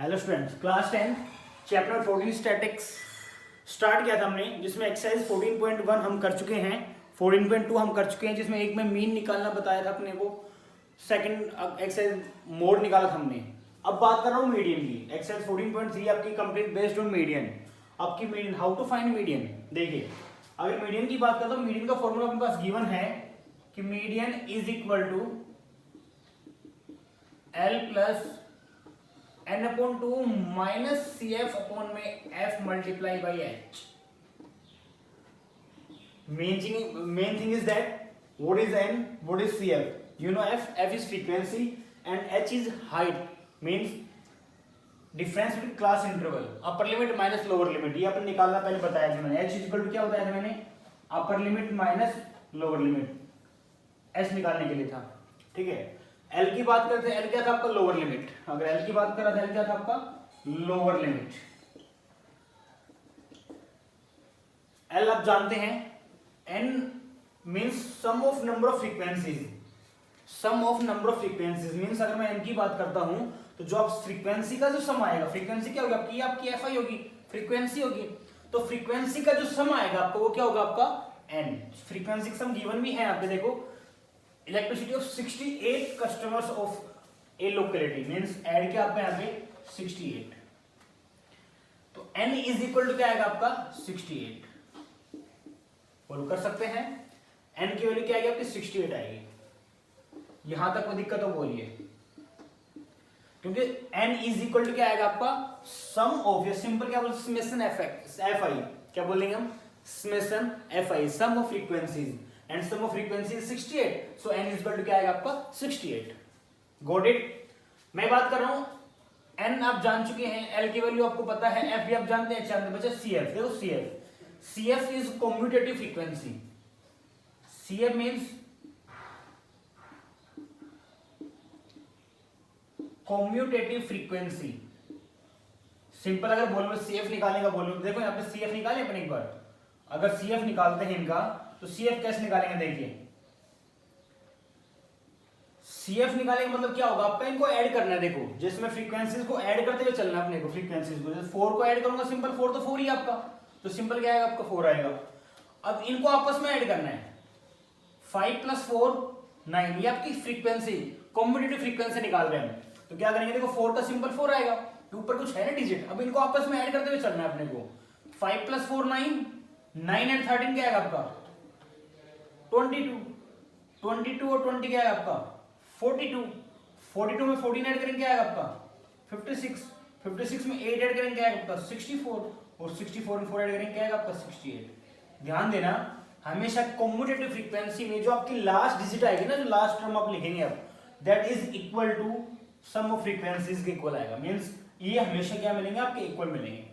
Hello students, class 10 chapter 14 statics start किया था हमने, जिसमें एक्सरसाइज 14.1 हम कर चुके हैं, 14.2 हम कर चुके हैं, जिसमें एक में मीन निकालना बताया था अपने को, सेकंड एक्सरसाइज मोड निकाला था हमने। अब बात कर रहा हूँ मीडियन की। एक्सरसाइज 14.3 आपकी कंप्लीट बेस्ड ऑन मीडियन। आपकी median, how to find median. देखिए, अगर मीडियन की बात करता हूँ, मीडियन का फॉर्मूला अपने पास गिवन है कि median is equal to L plus n upon 2 minus C F upon में f multiply by H. Main thing is that what is n, what is C F. You know f is frequency and h is height, means difference between class interval, upper limit minus lower limit. ये अपन निकालना पहले बताया था मैंने। h equal to क्या बताया था मैंने, अपर limit minus lower limit, h निकालने के लिए था। ठीक है, L की बात करते हैं, L क्या था आपका, लोअर लिमिट। अगर L की बात कर रहा था, L क्या था आपका, लोअर लिमिट। L आप जानते हैं, N means sum of number of frequencies. Sum of number of frequencies means अगर मैं N की बात करता हूं तो जो आप फ्रीक्वेंसी का जो सम आएगा, फ्रीक्वेंसी क्या होगी आपकी, ये आपकी FI होगी, फ्रीक्वेंसी होगी। तो फ्रीक्वेंसी का जो सम आएगा आपको, वो क्या होगा आपका N। फ्रीक्वेंसी का सम गिवन भी है यहाँ पे, देखो, elasticity of 68 customers of A locality, means add किया आपका यहाँ पे 68। तो n इज इक्वल टू क्या आएगा आपका 68। फॉलो कर सकते हैं, n की वैल्यू क्या आएगी आपकी 68 आएगी। यहां तक कोई दिक्कत हो बोलिए, क्योंकि n इज इक्वल टू क्या आएगा आपका सम ऑफ, या सिंपल क्या बोलते, समेशन FI, क्या बोलेंगे हम, summation FI, sum of frequencies, and sum of frequency is 68, so n is equal to क्या आएगा आपका 68। Got it? मैं बात कर रहा हूं, n आप जान चुके हैं, l की वैल्यू आपको पता है, f भी आप जानते हैं, जानते बच्चे CF। देखो CF is commutative frequency। CF means commutative frequency। Simple अगर बोलो CF निकालने का बोलो, देखो यहाँ पे CF निकाले अपन एक बार। अगर CF निकालते हैं इनका, तो CF कैसे निकालेंगे, देखिए, CF निकालेंगे मतलब क्या होगा आपका, इनको ऐड करना है। देखो, जिसमें फ्रीक्वेंसीज को ऐड करते हुए चलना है अपने को, फ्रीक्वेंसीज को। जैसे 4 को ऐड करूंगा, सिंपल 4 तो 4 ही आपका, तो सिंपल क्या आएगा आपका 4 आएगा। अब इनको आपस में ऐड करना है, 5 + 4 9, ये आपकी फ्रीक्वेंसी, कॉम्पिटिटिव फ्रीक्वेंसी निकाल रहे हैं। तो क्या करेंगे, देखो 4 का सिंपल 4 आएगा, ऊपर कुछ है ना डिजिट, अब इनको आपस में ऐड करते हुए चलना है अपने को। 5 + 4 9, 9 एंड 13 क्या आएगा आपका 22, 22 और 20 क्या है आपका 42, 42 में 14 ऐड करेंगे क्या है आपका 56, 56 में 8 ऐड करेंगे क्या है आपका 64, और 64 में 4 ऐड करेंगे क्या है आपका 68। ध्यान देना, हमेशा कॉम्यूटेटिव फ्रीक्वेंसी में जो आपकी लास्ट डिजिट आएगी ना, जो लास्ट टर्म आप लिखेंगे अब, that is equal to sum of frequencies के इक्वल आएगा। मींस ये हमेशा क्या मिलेंगे आपके इक्वल मिलेंगे।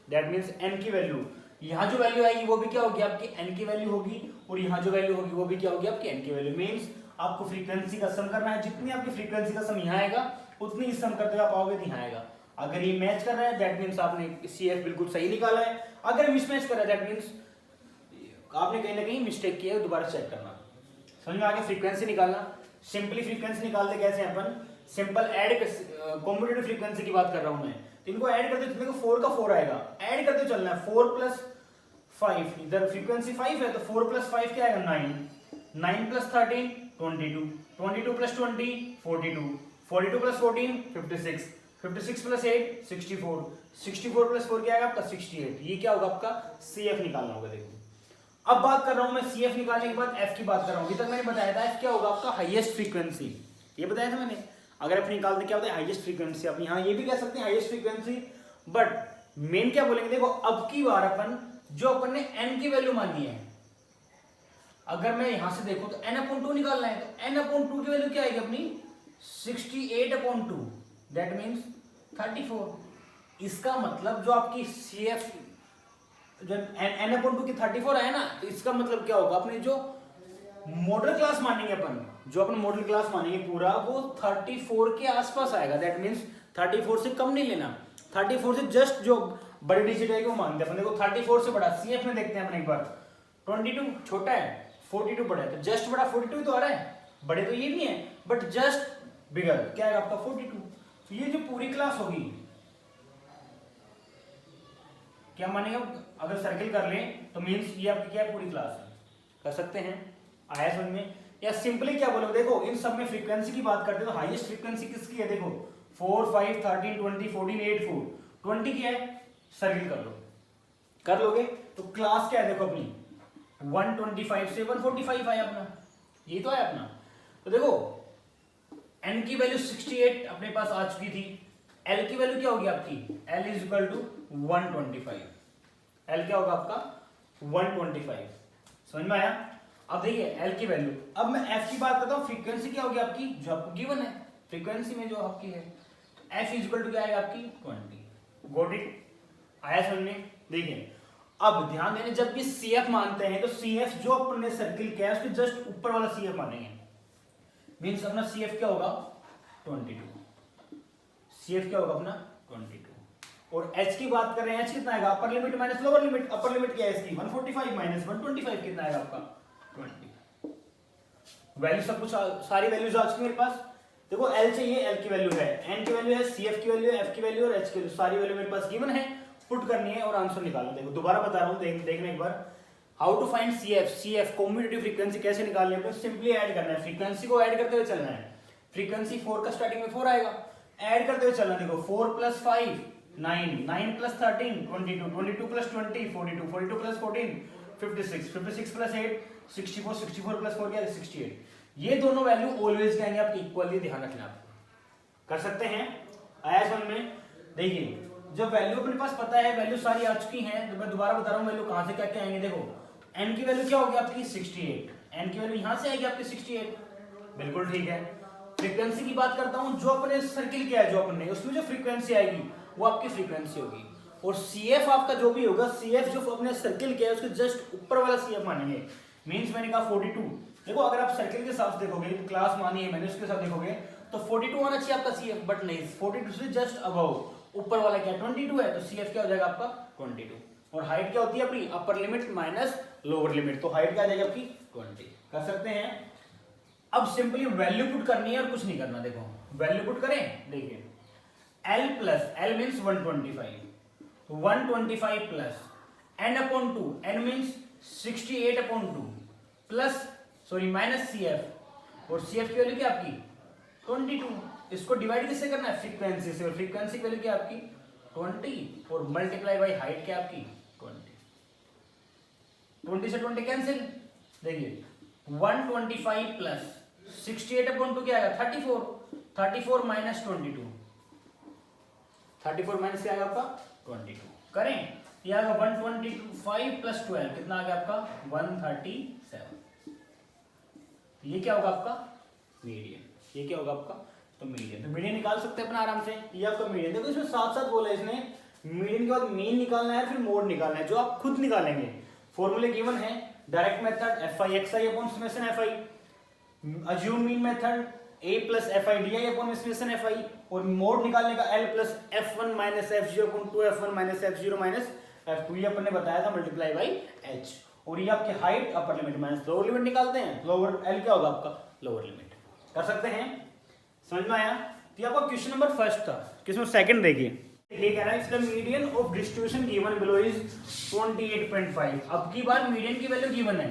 दैट मींस n की वैल्यू, यहाँ जो वैल्यू आएगी वो भी क्या होगी आपकी n की वैल्यू होगी, और यहाँ जो वैल्यू होगी वो भी क्या होगी आपकी n की वैल्यू। मींस आपको फ्रीक्वेंसी का सम करना है, जितनी आपकी फ्रीक्वेंसी का सम यहाँ आएगा उतनी इस सम करते हुए आप आओगे तो यहाँ आएगा। अगर ये मैच कर रहा है दैट मींस आपने CF बिल्कुल सही निकाला है, अगर मिसमैच कर रहा है दैट मींस आपने कहीं ना कहीं मिस्टेक किया है, दोबारा चेक करना। समझ में आ गया, फ्रीक्वेंसी निकालना। सिंपली फ्रीक्वेंसी निकालते कैसे अपन, सिंपल ऐड, कॉम्पिटिटिव फ्रीक्वेंसी की बात कर रहा हूं मैं, तो इनको ऐड करते देखो 4 का 4 आएगा, ऐड करते चलना है, 4 + 5, इधर फ्रीक्वेंसी 5 है तो 4 + 5 क्या आएगा 9, 9 + 13 22, 22 + 20 42, 42 + 14 56, 56 + 8 64, 64 + 4 क्या आएगा आपका 68। ये क्या होगा आपका CF निकालना होगा। देखो, अब बात कर रहा हूं मैं CF निकालने के बाद F की बात कर रहा हूं। अभी तक मैंने बताया था F क्या होगा आपका हाईएस्ट फ्रीक्वेंसी, ये बताया था मैंने। अगर F निकालते क्या होता है हाईएस्ट फ्रीक्वेंसी, आप यहाँ ये भी कह सकते हैं हाईएस्ट फ्रीक्वेंसी, बट मेन क्या बोलेंगे, देखो अब की बार अपन जो अपन ने n की वैल्यू मानी है, अगर मैं यहां से देखूं तो n/2 निकालना है, तो n/2 की वैल्यू क्या आएगी अपनी 68/2, दैट मींस 34। इसका मतलब जो आपकी CF जो n/2 की 34 है ना, तो इसका मतलब क्या होगा, अपनी जो मॉडल क्लास मानेंगे अपन, जो अपन मॉडल क्लास मानेंगे पूरा, वो 34 के आसपास आएगा। दैट मींस 34 से कम नहीं लेना, 34 से जस्ट जो बड़ी डिजिट है वो मानते हैं अपन। देखो 34 से बड़ा CF में देखते हैं अपन एक बार, 22 छोटा है, 42 बड़ा है, तो जस्ट बड़ा 42 ही तो आ रहा है, बड़े तो ये नहीं है, बट जस्ट बिगर क्या है आपका 42। तो ये जो पूरी क्लास होगी क्या मानेंगे अगर सर्किल कर लें तो मीन्स ये आपकी क्या है, पूरी क्लास है। कर सकते हैं, आया समझ में? या सिंपली क्या बोलोगे, देखो इन सब में फ्रीक्वेंसी की बात करते हैं तो हाईएस्ट फ्रीक्वेंसी किसकी है, देखो 4 5 13 20 14 8 4 20 की है, सर्किल कर लो, कर लोगे तो क्लास क्या है देखो अपनी 125 से 145 है अपना, ये तो है अपना। तो देखो n की वैल्यू 68 अपने पास आ चुकी थी, l की वैल्यू क्या होगी आपकी, l is equal to 125, l क्या होगा आपका 125, समझ में आया? अब देखिए l की वैल्यू, अब मैं f की बात करता हूँ, फ्रीक्वेंसी क्या होगी आपकी जो आपको गिवन है, फ्रीक्वेंसी में जो आपकी है f इज इक्वल टू क्या आएगा आपकी 20, गॉट इट? आया समझ में? देखिए अब ध्यान देने, जब भी CF मानते हैं तो CF जो अपने सर्किल क्या है उसके जस्ट ऊपर वाला CF मानेंगे, मींस अपना CF क्या होगा 22, CF क्या होगा अपना 22। और H की बात कर रहे हैं, H कितना आएगा, अपर limit minus lower limit, upper limit क्या है इसकी 145 माइनस 125 कितना आएगा आपका 20। वैल्यू सब कुछ सारी वैल्यूज आ चुकी मेरे पास। देखो L चाहिए, L की वैल्यू है, N की वैल्यू है, CF की वैल्यू है, F की वैल्यू और H की वैल्यू, सारी वैल्यू मेरे पास गिवन है, पुट करनी है और आंसर निकालना। देखो दोबारा बता रहा हूँ, देखना एक बार, how to find CF cumulative frequency कैसे निकालनी है, सिंपली ऐड करना है, फ्रीक्वेंसी को ऐड करते हुए चलना है। फ्रीक्वेंसी 4 का स्टार्टिंग में 4 आएगा, ऐड करते हुए चलना। देखो 4 + 5 9, 9 + 13 22, 22 + 20 42, 42 + 14 56, 56 + 8 64, 64 + 4 क्या है 68। ये दोनों वैल्यू ऑलवेज क्या आएंगे आपकी इक्वली, ध्यान रखना आप। कर सकते हैं, आया समझ में? देखिए जब वैल्यू अपने पास पता है, वैल्यू सारी आ चुकी हैं, तो मैं दोबारा बता रहा हूँ वैल्यू कहां से क्या क्या आएंगे। देखो n की वैल्यू क्या होगी आपकी 68, n की वैल्यू यहां से आएगी आपकी 68, बिल्कुल ठीक है। फ्रीक्वेंसी की बात करता हूं, जो अपने सर्किल क्या है जो अपने उसमें जो फ्रीक्वेंसी आएगी वो आपकी फ्रीक्वेंसी होगी। और CF आपका जो भी होगा, CF जो अपने सर्किल क्या है उसके जस्ट ऊपर वाला CF मानेंगे, मींस मैंने कहा 42। देखो अगर आप सर्किल के साथ देखोगे, क्लास मानी है मैंने, उसके साथ देखोगे तो 42 आना चाहिए आपका CF, बट नहीं, 42 से जस्ट अबव, ऊपर वाला क्या 22 है, तो CF क्या हो जाएगा आपका 22। और हाइट क्या होती है अपनी, अपर लिमिट माइनस लोअर लिमिट, तो हाइट क्या आ जाएगी आपकी 20। कर सकते हैं। अब सिंपली वैल्यू पुट करनी है और कुछ नहीं करना। देखो वैल्यू पुट करें, देखिए L means 125, 125 plus n/2, n means 68/2 plus minus CF, और CF की वैल्यू क्या आपकी 22। इसको डिवाइड किससे करना है, फ्रीक्वेंसी से, और फ्रीक्वेंसी की वैल्यू क्या आपकी 20 और मल्टीप्लाई बाय हाइट क्या आपकी 20। 20 से 20 कैंसिल, देखिए 125 प्लस 68/2 क्या आएगा 34, 34 माइनस 22, 34 माइनस क्या आएगा आपका 22। करें, ये आएगा 125 प्लस 12 कितना आ गया आपका 137। ये क्या होगा आपका मीडियन, ये क्या होगा आपका तो मीडियन। तो मीडियन निकाल सकते हैं अपना आराम से, ये आपका मीडियन। देखो इसमें साथ साथ बोला है इसने, मीडियन के बाद मीन निकालना है, फिर मोड निकालना है, जो आप खुद निकालेंगे। फॉर्मूले गिवन है, direct method FI/XI upon summation FI, assume mean method A + FI/DI upon summation FI, और मोड निकालने का L + F1 - F0 upon 2F1 - F0 - F2, ये अपन ने बताया था मल्टीप्लाई बाई H। और ये आपकी हाइट अपर लिमिट माइनस लोअर लिमिट निकालते हैं, लोअर L क्या होगा आपका लोअर लिमिट। कर सकते हैं, समझ में आया? तो आपका क्वेश्चन नंबर फर्स्ट था, क्वेश्चन सेकंड देखिए, ये कह रहा है इसका median of distribution given below is 28.5। अब की बार मीडियन की वैल्यू गिवन है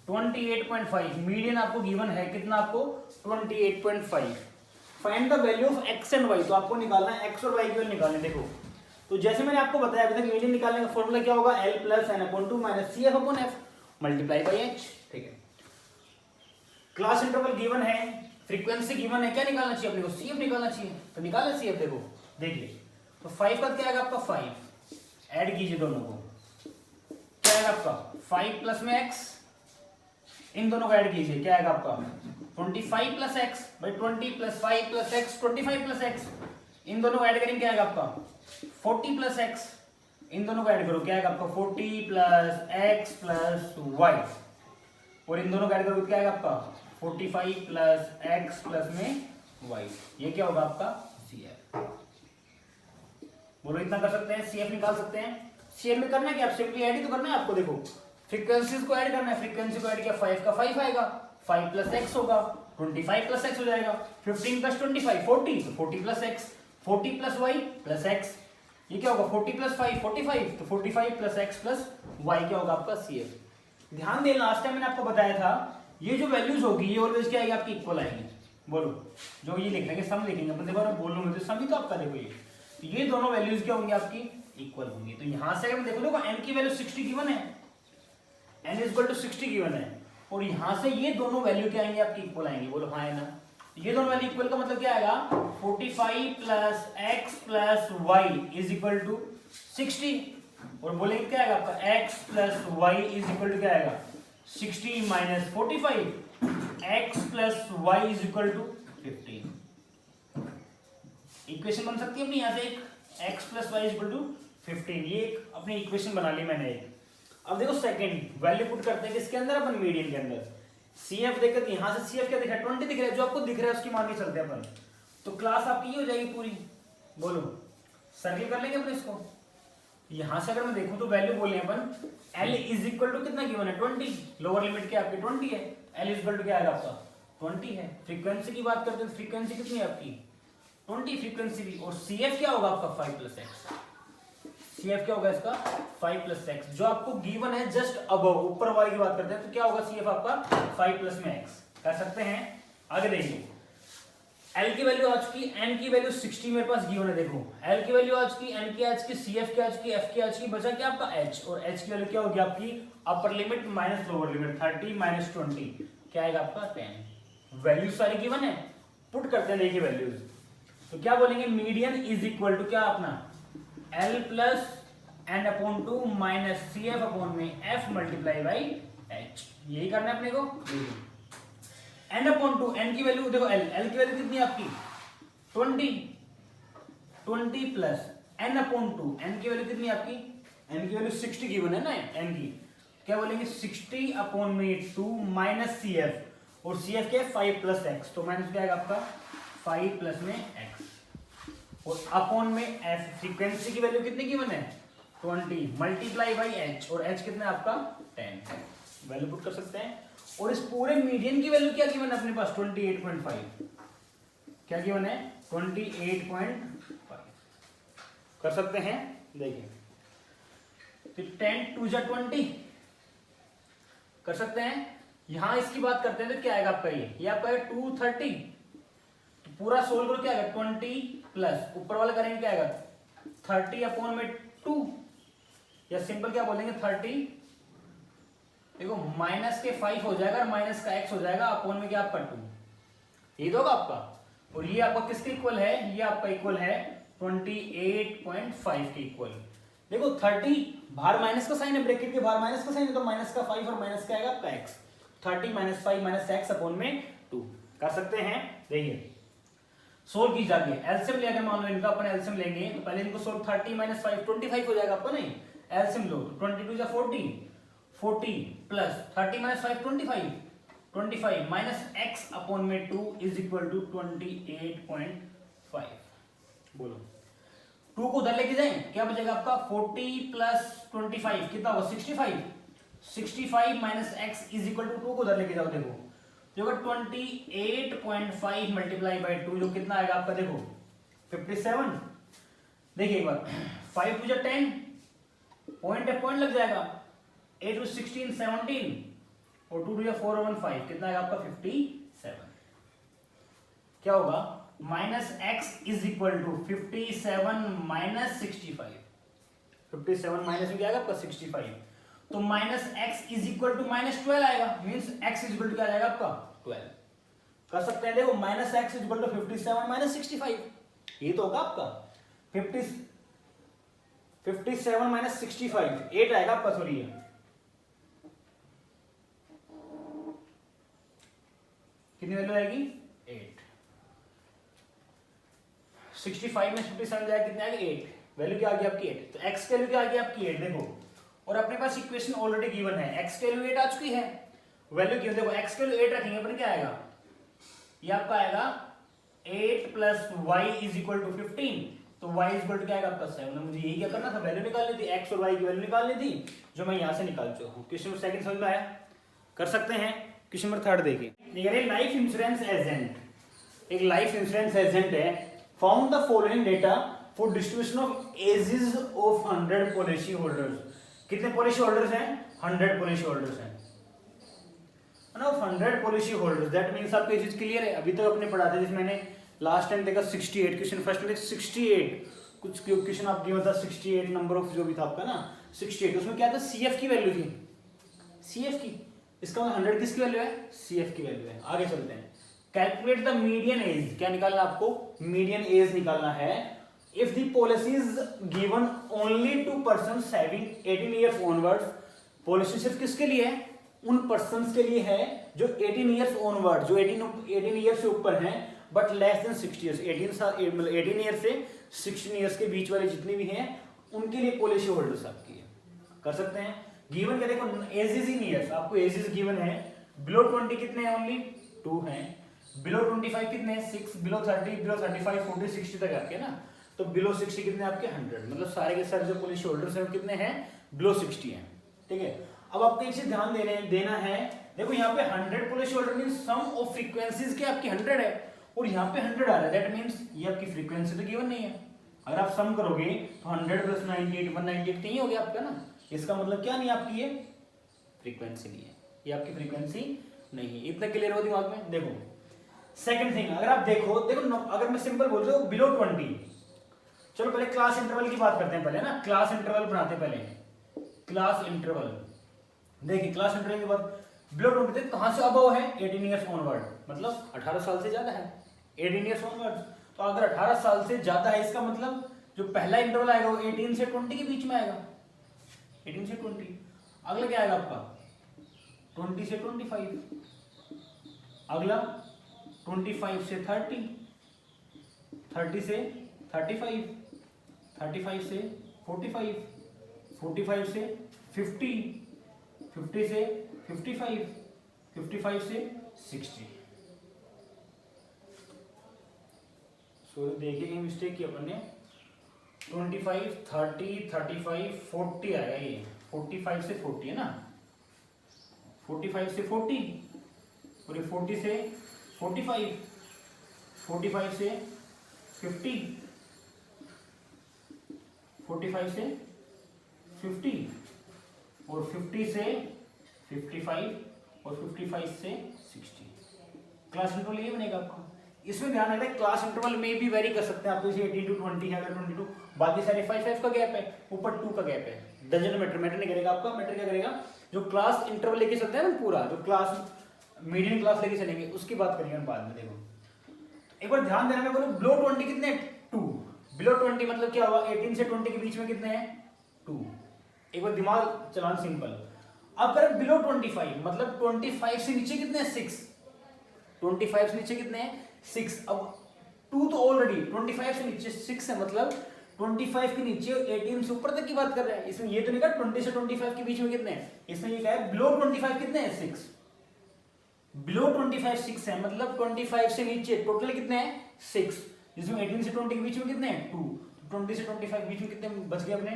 28.5, मीडियन आपको गिवन है कितना, आपको 28.5। Find the value of x and y, तो आपको निकालना है x और y की वैल्यू निकालनी। देखो तो जैसे मैंने आपको बताया अभी तक, मीडियन निकालने का फॉर्मूला क्या होगा, L + n/2 - CF/F multiply by H, ठीक है। क्लास इंटरवल गिवन है, फ्रीक्वेंसी गिवन है, क्या निकालना चाहिए अपने को, CF निकालना चाहिए, तो निकालना CF। देखो देखिए, तो 5 का क्या आएगा आपका 5, ऐड कीजिए दोनों को, क्या आएगा आपका 5 प्लस में x, इन दोनों को ऐड कीजिए, क्या आएगा आपका 25 प्लस x, भाई 20 + 5 + x 25 प्लस x, इन दोनों को ऐड करेंगे क्या आएगा आपका 40 प्लस x, इन दोनों को ऐड करो क्या आएगा आपका 40 प्लस x प्लस y, और इन दोनों को ऐड करो क्या आएगा आपका 45 प्लस x प्लस में y, ये क्या होगा आपका CF। बोलो इतना कर सकते हैं, CF निकाल सकते हैं। CF में करना है क्या, सिंपली ऐड ही तो करना है आपको। देखो फ्रीक्वेंसीज को ऐड करना है, फ्रीक्वेंसी को ऐड किया 5 का 5 आएगा, 5 प्लस x होगा 25 प्लस x हो जाएगा, 15 प्लस 25 40, तो 40 plus x, 40 plus y plus x, ये क्या होगा 40 प्लस 5 45, तो 45 प्लस एक्स प्लस वाई क्या होगा आपका CF। ध्यान देना लास्ट टाइम मैंने आपको बताया था ये जो वैल्यूज होगी ये ऑलवेज क्या आएगी आपकी इक्वल आएगी। बोलो जो ये लिख लेंगे सम लिखेंगे अपन, देखो बोल रहा हूँ सम ही तो आपका देखो ये दोनों वैल्यूज क्या होंगी आपकी इक्वल होंगी। तो यहां से अगर देखो n की वैल्यू 60 गिवन है, n is equal to 60 given है, और यहां से ये दोनों वैल्यू क्या आएंगे आपकी इक्वल आएंगे। बोलो हाँ है ना। ये दोनों वैल्यू इक्वल का मतलब क्या आएगा 45 plus X plus Y is equal to 60, और बोलेंगे क्या आएगा आपका x plus Y is equal to क्या आएगा 60 माइनस 45, x plus Y is equal to 15। Equation बन सकती है अपनी यहाँ से एक x plus Y is equal to 15, ये एक अपनी इक्वेशन बना ली मैंने एक। अब देखो सेकंड वैल्यू पुट करते हैं किसके अंदर अपन मीडियन के अंदर। CF देखते हैं यहां से CF क्या दिख रहा है 20 दिख रहा है, जो आपको दिख रहा है उसकी मान के चलते हैं अपन। तो क्लास आपकी हो जाएगी पूरी। बोलो सर्किल कर लेंगे अपन इसको। यहां से अगर मैं देखूं तो वैल्यू बोले अपन L इज इक्वल टू कितना गिवन है 20, लोअर लिमिट क्या आपकी 20 है, L इज इक्वल टू क्या आएगा आपका 20 है। फ्रीक्वेंसी की बात करते हैं, फ्रीक्वेंसी कितनी है आपकी 20 फ्रीक्वेंसी भी, और CF क्या होगा आपका 5 प्लस एक्स। CF क्या होगा इसका 5 प्लस एक्स, जो आपको गिवन है जस्ट अबव ऊपर वाले की बात करते हैं तो क्या होगा CF आपका 5 प्लस में x कर सकते हैं। आगे देखिए L की वैल्यू आ चुकी, n की वैल्यू 60 मेरे पास गिवन है। देखो L की वैल्यू आ चुकी, n की आ चुकी, CF की आ चुकी, F की आ चुकी, बचा क्या आपका h, और h की वैल्यू क्या होगी आपकी अपर limit minus lower limit 30 minus 20 क्या आएगा आपका 10। वैल्यू सारी गिवन है, पुट करते हैं देखिए वैल्यूज। तो क्या बोलेंगे मीडियन इज इक्वल टू क्या अपना L plus n upon 2 minus CF upon में F मल्टीप्लाई बाई H, यही करना है अपने को। n अपॉन 2, n की वैल्यू देखो L की वैल्यू कितनी है आपकी 20 प्लस n अपॉन 2, n की वैल्यू कितनी है आपकी, n की वैल्यू 60 गिवन है ना n की, क्या बोलेंगे 60 अपॉन में 2 माइनस CF, और CF क्या है 5 प्लस x, तो माइनस क्या आएगा आपका 5 प्लस में x, और अपॉन में f फ्रीक्वेंसी की वैल्यू कितनी गिवन है 20 मल्टीप्लाई बाई h, और h कितना है आपका 10 वैल्यू पुट कर सकते हैं। और इस पूरे मीडियन की वैल्यू क्या गिवन है अपने पास 28.5, क्या गिवन है 28.5 कर सकते हैं। देखिए तो 10 2 जा 20 कर सकते हैं। यहां इसकी बात करते हैं तो क्या आएगा आपका ये आपका 230, तो पूरा सोल्व करो क्या आएगा 20 प्लस ऊपर वाला करेंगे क्या आएगा 30 अपॉन में 2, या सिंपल क्या बोलेंगे 30, देखो माइनस के 5 हो जाएगा और माइनस का x हो जाएगा, अपॉन में क्या आपका 2, ये होगा आपका। और ये आपका किसके इक्वल है, ये आपका इक्वल है 28.5 के इक्वल। देखो 30 बाहर माइनस का साइन है, ब्रैकेट के बाहर माइनस का साइन है, तो माइनस का 5 और माइनस का आएगा आपका x, 30 minus 5 minus x upon में 2 कर सकते हैं। देखिए सोल्व की जाती है, एलसीएम लिया मान लो इनका अपन एलसीएम लेंगे, तो पहले इनको सोल्व 30 माइनस 5 25 हो जाएगा आपका, नहीं एलसीएम लो 22 जा 40 plus 30 minus 5 25 minus x upon में 2 इज इक्वल टू 28.5। बोलो 2 को उधर लेके जाएं क्या बचेगा आपका 40 प्लस 25 कितना होगा 65 minus x is equal to 2 को उधर लेके जाओ, देखो जो 28.5 मल्टीप्लाई बाई 2 जो कितना आएगा आपका देखो 57। देखिए एक बार 5 टू 10 पॉइंट लग जाएगा, 8 टू 16 17, और 2 टू 4 और 1 5 कितना आएगा आपका 57। क्या होगा minus x is equal to 57 minus 65, 57 minus में क्या आएगा आपका 65, तो minus x is equal to minus 12 आएगा, means x is equal to क्या आएगा आपका 12 कर सकते हैं। देखो minus x is equal to 57 minus 65, ये तो होगा आपका 57 माइनस 65 8 आएगा आपका, सॉरी कितनी वैल्यू आएगी 8, 65 में 57 जाएगा कितने आएगा 8, वैल्यू क्या आ गई आपकी 8, तो x की वैल्यू क्या आ गई आपकी 8। देखो और अपने पास इक्वेशन ऑलरेडी गिवन है, x की वैल्यू 8 आ चुकी है, वैल्यू गिवन, देखो x की वैल्यू 8 रखेंगे अपन क्या आएगा, ये आपका आएगा 8 plus y is equal to 15, तो y इज इक्वल टू क्या आएगा आपका 7। मुझे यही क्या करना था, वैल्यू निकालनी थी, x और y की वैल्यू निकालनी थी, जो मैं यहां से निकाल चुका हूं। क्वेश्चन नंबर सेकंड समझ में आया, कर सकते हैं। क्वेश्चन नंबर थर्ड देखिए, लाइफ इंश्योरेंस एजेंट, एक लाइफ इंश्योरेंस एजेंट है, found the following data for distribution of ages of 100 policy holders. कितने पॉलिसी होल्डर्स हैं? 100 पॉलिसी होल्डर्स हैं ना, 100 पॉलिसी होल्डर्स। दैट मींस आपको ये चीज क्लियर है। अभी तक अपने पढ़ा था, जिसमें मैंने लास्ट टाइम देखा 68 क्वेश्चन, फर्स्ट में 68 कुछ क्वेश्चन आप दिया था, 68 नंबर ऑफ जो भी था आपका ना 68, उसमें क्या था? सीएफ की वैल्यू थी, सीएफ की। इसका मतलब 100 किसकी वैल्यू है? सीएफ की वैल्यू है। आगे चलते हैं। Calculate the median age. क्या निकालना आपको? मीडियन एज निकालना है। If the policy is given only to persons having 18 years onwards. Policy सिर्फ किसके लिए है? उन पर्संस के लिए है जो 18 इयर्स ऑनवर्ड, जो 18 इयर्स से ऊपर हैं, but less than 60 years. 18 year से 16 इयर्स के बीच वाले जितने भी हैं उनके लिए पॉलिसी होल्डर्स आपकी है। कर सकते हैं। गिवन क्या देखो, एज इज इन इयर्स, आपको एज इज गिवन है। बिलो 20 कितने हैं? ओनली 2 हैं। बिलो 25 कितने हैं? 6। बिलो 30, बिलो 35, 40, 60 तक आपके ना। तो बिलो 60 कितने आपके? 100। मतलब सारे के सारे जो पॉलिसी होल्डर्स हैं कितने हैं? बिलो 60 हैं। ठीक है। अब आपको एक चीज ध्यान देना है, देखो यहाँ पे 100 policy holder means sum of frequencies के आपकी 100 है, और यहाँ पे 100 आ रहा है। दैट मींस ये आपकी फ्रीक्वेंसी तो गिवन नहीं है। अगर आप सम करोगे तो 100 प्लस 98 198 नहीं हो गया आपका ना। इसका मतलब क्या नहीं, आपकी ये फ्रीक्वेंसी नहीं है, ये आपकी फ्रीक्वेंसी नहीं है। इतना क्लियर हो दिमाग में? देखो सेकंड थिंग, अगर आप देखो अगर मैं सिंपल बोल रहा हूँ बिलो 20, चलो पहले क्लास इंटरवल की बात करते हैं पहले ना। क्लास इंटरवल बनाते हैं पहले। क्लास इंटरवल देखिए, क्लास इंटरवल के बाद बिलो 20 कहां से अबव है? 18 इयर्स ऑनवर्ड, मतलब 18 साल से ज्यादा है। 18 इयर्स ऑनवर्ड, तो अगर 18 साल से ज्यादा है, इसका मतलब जो पहला इंटरवल आएगा वो 18 से 20 के बीच में आएगा। 18 से 20। अगला क्या आएगा आपका? 20 से 25। अगला 25 से 30, 30 से 35, 35 से 45, 45 से 50, 50 से 55, 55 से 60। सो देखिए कहीं मिस्टेक की अपन ने। 25, 30, 35, 40 आएगा ये। 45 से 40 है ना, 45 से 40, और ये 40 से 45, 45 से 50, 45 से 50, और 50 से 55, और 55 से 60। क्लास इंटरवल ये बनेगा आपका। इसमें ध्यान रखना है, क्लास इंटरवल में भी वेरी कर सकते हैं आप। तो इसे 18 to 20 है, अगर 22, बाकी सारे 5 का गैप है, ऊपर 2 का गैप है। डजन मैटर नहीं करेगा आपका। मैटर क्या करेगा? जो क्लास इंटरवल लेके चलते हैं ना पूरा, जो क्लास मीडियम क्लास लेके चलेंगे उसकी बात करेंगे बाद में। देखो एक बार ध्यान देना, मैं बोलूं बिलो 20 कितने? 2। बिलो 20 मतलब क्या होगा? 18 से 20 के बीच में कितने हैं? 2। एक बार दिमाग चलाना सिंपल। अब करें बिलो 25 मतलब 25 से नीचे कितने हैं? 6। 25 से नीचे कितने हैं? 6। अब 2 तो ऑलरेडी 25 से नीचे 6 है, मतलब 25 के नीचे 18 से ऊपर तक की बात कर रहे हैं। इसमें ये तो नहीं कहा 20 से 25 के बीच में कितने हैं। इसमें ये कहा है बिलो 25 कितने हैं? 6। बिलो 25 6 है, मतलब 25 से नीचे टोटल कितने हैं? 6। जिसमें 18 से 20 के बीच में कितने हैं? 2। 20 से 25 बीच में कितने बच गए अपने?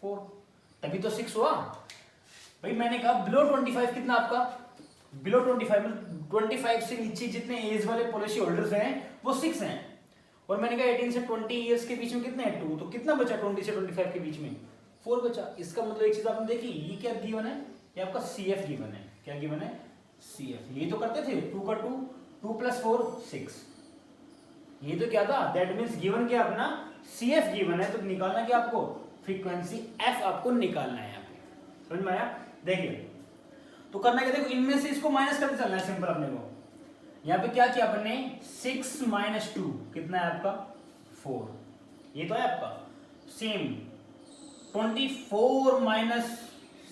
4। तभी तो 6 हुआ भाई। मैंने कहा बिलो 25 कितना आपका? बिलो 25 मतलब 25 से नीचे जितने एज वाले पॉलिसी होल्डर्स हैं वो 6 हैं, और मैंने कहा 18 से 20 इयर्स के बीच में कितने हैं? 2। तो कितना बचा 20 से 25 के बीच में? 4 बचा। इसका मतलब एक चीज आपने देखी, ये क्या गिवन है? ये आपका सीएफ गिवन है। क्या गिवन है? सीएफ। ये तो करते थे 2 का 2, 2 + 4 6। ये तो क्या था? दैट मींस गिवन क्या अपना? सीएफ गिवन है। तो निकालना क्या आपको? फ्रीक्वेंसी एफ आपको निकालना है। समझ में आया? देखिए तो करना क्या, देखो इनमें से इसको माइनस करके चलना है सिंपल अपने को। यहाँ पे क्या किया अपन ने? 6 - 2 कितना है आपका? 4। ये तो है आपका। सेम 24 -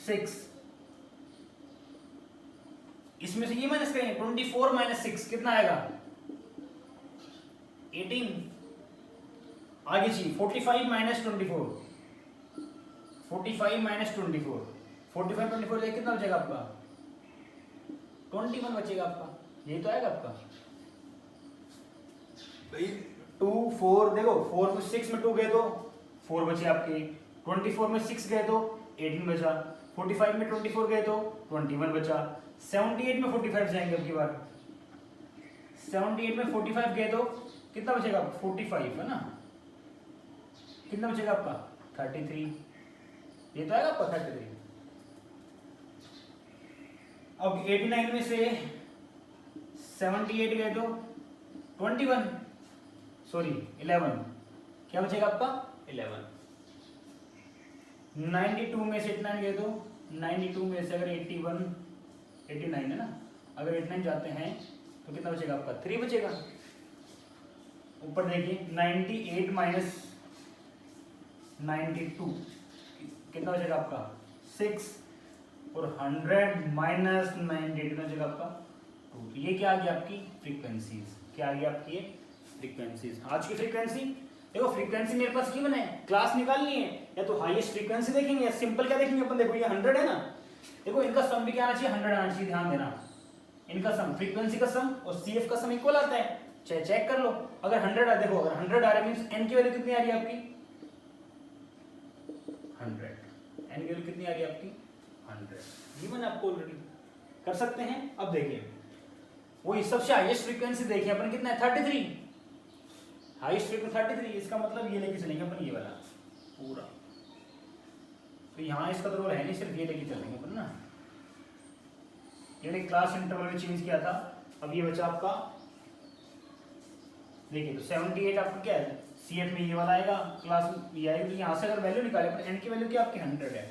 6, इसमें से ये माइनस करेंगे। 24 - 6 कितना आएगा? 18। आगे जी 45 - 24, 45 - 24, 45 24 देखिए कितना बचेगा आपका? 21 बचेगा आपका। यही तो आएगा आपका 2 4। देखो 4 में 6 में 2 गए तो 4 बचे आपके, 24 में 6 गए तो 18 बचा, 45 में 24 गए तो 21 बचा, 78 में 45 जाएंगे अब की बार। 78 में 45 गए तो कितना बचेगा? 45 है ना। कितना बचेगा आपका 33, ये तो आएगा आपका 33। अब 89 में से 78 गए तो 21, सॉरी 11, क्या बचेगा आपका 11। 92 में से 89 गए तो 92 में से अगर 81 89 है ना, अगर 89 जाते हैं तो कितना बचेगा आपका 3 बचेगा। ऊपर देखिए 98 माइनस 92 कितना बचेगा आपका 6, और 100 माइनस 98 कितना बचेगा आपका 2। ये क्या आ गया आपकी फ्रीक्वेंसीज, क्या आ गया आपकी ये फ्रीक्वेंसीज। आज की फ्रीक्वेंसी देखो, फ्रीक्वेंसी मेरे पास गिवन है, क्लास निकालनी है, या तो हाईएस्ट फ्रीक्वेंसी देखेंगे या सिंपल क्या देखेंगे अपन। देखो ये 100 है ना, देखो इनका सम भी क्या आना चाहिए 100 आना चाहिए, ध्यान देना। इनका सम फ्रीक्वेंसी का सम और सीएफ का सम इक्वल आता है, चाहे चेक कर लो। अगर 100 है, देखो अगर 100 आ रहा है मींस एन की वैल्यू कितनी आ रही है आपकी 100, एन की वैल्यू कितनी आ रही है आपकी 100, गिवन आपको ऑलरेडी कर सकते हैं। अब देखिए वही सबसे हाईएस्ट फ्रीक्वेंसी देखिए अपन कितना है 33, हाईएस्ट फ्रीक्वेंसी 33, इसका मतलब ये लेके चलेंगे अपन ये वाला पूरा। तो यहाँ इसका तो रोल है नहीं, सिर्फ ये लेके चलेंगे अपन ना। ये क्लास इंटरवल में चेंज किया था, अब ये बचा आपका देखिए तो 78 आपका क्या है सीएफ में ये वाला आएगा, क्लास ये आएगी। तो यहाँ से अगर वैल्यू निकाले पर एन की वैल्यू क्या आपकी 100 है,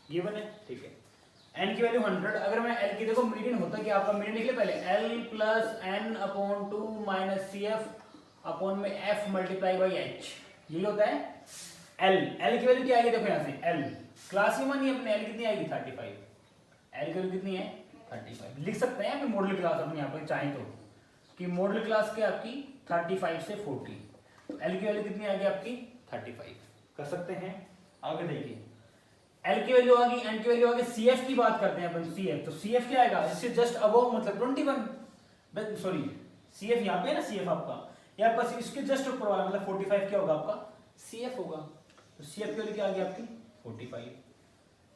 गिवन है, ठीक है। एन की वैल्यू 100, अगर मैं एल की देखो मीडियन होता क्या आपका, मीडियन निकले पहले L plus N upon 2 minus C F upon में एफ मल्टीप्लाई बाई एच, यही होता है एल। एल की वैल्यू क्या आएगी देखो यहाँ से एल, क्लास ही मानिए अपने एल कितनी आएगी 35, एल की वैल्यू कितनी है 35। लिख सकते हैं मॉडल क्लास अपने यहाँ पर चाहे तो, कि मॉडल क्लास के आपकी 35 से 40, तो एल की वैल्यू कितनी आएगी आपकी 35, कर सकते हैं। आगे देखिए एल की वैल्यू आ गई, एन की वैल्यू आ गई, सीएफ की बात करते हैं अपन, सीएफ तो सीएफ क्या आएगा इससे जस्ट अबव मतलब 21, सॉरी सीएफ यहाँ पे है ना, सीएफ आपका यहाँ पास इसके जस्ट ऊपर वाला मतलब 45 क्या होगा आपका सीएफ होगा। तो सीएफ की वैल्यू क्या आ गई आपकी 45।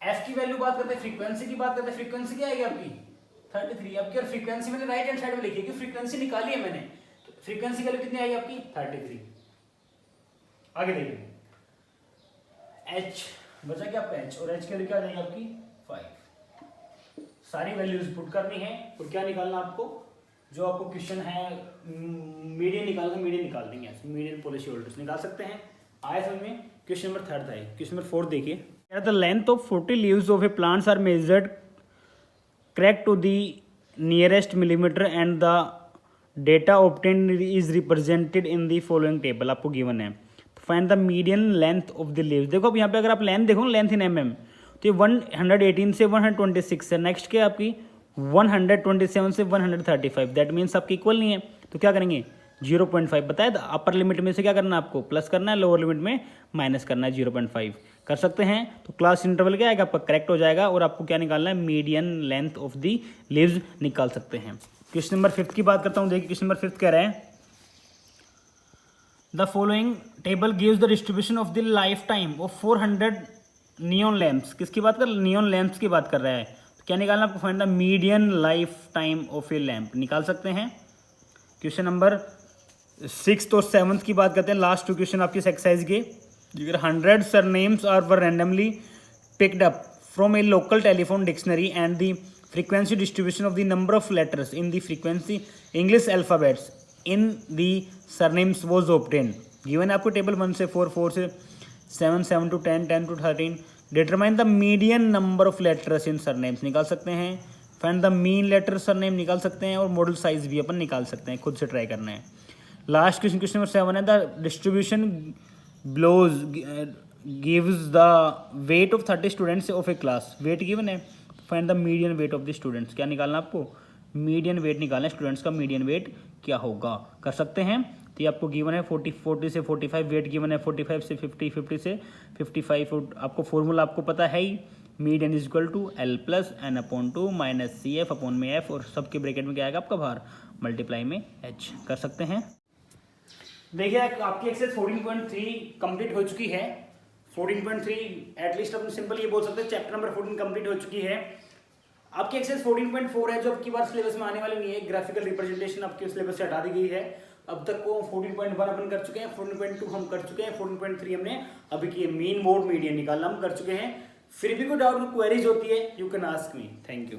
एफ की वैल्यू बात करते हैं, फ्रीक्वेंसी की बात करते हैं, फ्रीक्वेंसी क्या आएगी आपकी 33। अब क्या फ्रीक्वेंसी मैंने राइट हैंड साइड में लिखी है कि फ्रीक्वेंसी निकाली है मैंने, तो फ्रीक्वेंसी की वैल्यू कितनी आएगी आपकी 33। आगे देखिए एच बचा क्या आपका एच, और एच की वैल्यू क्या आ जाएगी आपकी 5। सारी वैल्यूज पुट करनी है और क्या निकालना आपको, जो आपको क्वेश्चन है मीडियन निकालना, मीडियन निकाल देंगे, मीडियन पॉलिसी होल्डर्स निकाल सकते हैं। आए समझ में। क्वेश्चन नंबर 3 था, क्वेश्चन नंबर 4 देखिए, the length of 40 leaves of a plants are measured correct to the nearest millimetre and the data obtained is represented in the following table. आपको given है find the median length of the leaves. देखो अब यहाँ पे अगर आप length देखो length in MM, तो ये 118 से 126 है, नेक्स्ट क्या आपकी 127 से 135, दैट मीन्स आपकी इक्वल नहीं है, तो क्या करेंगे 0.5 बताया था, अपर लिमिट में से क्या करना है आपको प्लस करना है, लोअर लिमिट में माइनस करना है 0.5, कर सकते हैं। तो क्लास इंटरवल क्या आएगा आपका करेक्ट हो जाएगा, और आपको क्या निकालना है median length of the leaves निकाल सकते हैं। क्वेश्चन नंबर 5 की बात करता हूँ, देखिए क्वेश्चन नंबर 5 कह रहे हैं the following table gives the distribution of the life time of 400 neon lamps. किसकी बात कर, नियॉन लैंप्स की बात कर रहा है, तो क्या निकालना आपको find the median life time of A lamp, निकाल सकते हैं। क्वेश्चन नंबर 6 और 7 की बात करते हैं, लास्ट 2 क्वेश्चन आपकी एक्सरसाइज के। 100 surnames are were randomly picked up from a local telephone dictionary and the frequency distribution of the number of letters in the frequency English alphabets in the surnames was obtained. Given आपको table 1 से 4, 4 से 7, 7 to 10, 10 to 13. Determine the median number of letters in surnames निकाल सकते हैं, find the mean letter surname निकाल सकते हैं, और मॉडल साइज भी अपन निकाल सकते हैं, खुद से ट्राई करना है। लास्ट क्वेश्चन, क्वेश्चन नंबर 7 है the distribution below gives the weight of 30 students of a class. Weight given है, find the median weight of the students. क्या निकालना आपको मीडियन वेट निकालना है, स्टूडेंट्स का मीडियन वेट क्या होगा, कर सकते हैं। तो ये आपको गिवन है 40 से 45, वेट गिवन है 45 से 50, 50 से 55। आपको फॉर्मूला आपको पता है ही, median is equal to L plus N upon 2 minus C F upon में एफ, और सबके ब्रैकेट में क्या आएगा आपका बाहर मल्टीप्लाई में एच, कर सकते हैं। देखिए आपकी एक्सरसाइज 14.3 कंप्लीट हो चुकी है। 14.3 एटलीस्ट अपन सिंपल ये बोल सकते हैं चैप्टर नंबर 14 कंप्लीट हो चुकी है। आपकी एक्सरसाइज 14.4 है जो आपकी बार सिलेबस में आने वाली नहीं है, ग्राफिकल रिप्रेजेंटेशन आपके सिलेबस से हटा दी गई है। अब तक को 14.1 अपन कर चुके हैं, 14.2 हम कर चुके हैं, 14.3 हमने अभी की मीन मोड मीडियन निकालना हम कर चुके हैं। फिर भी कोई डाउट क्वेरीज होती है, you can ask me. Thank you.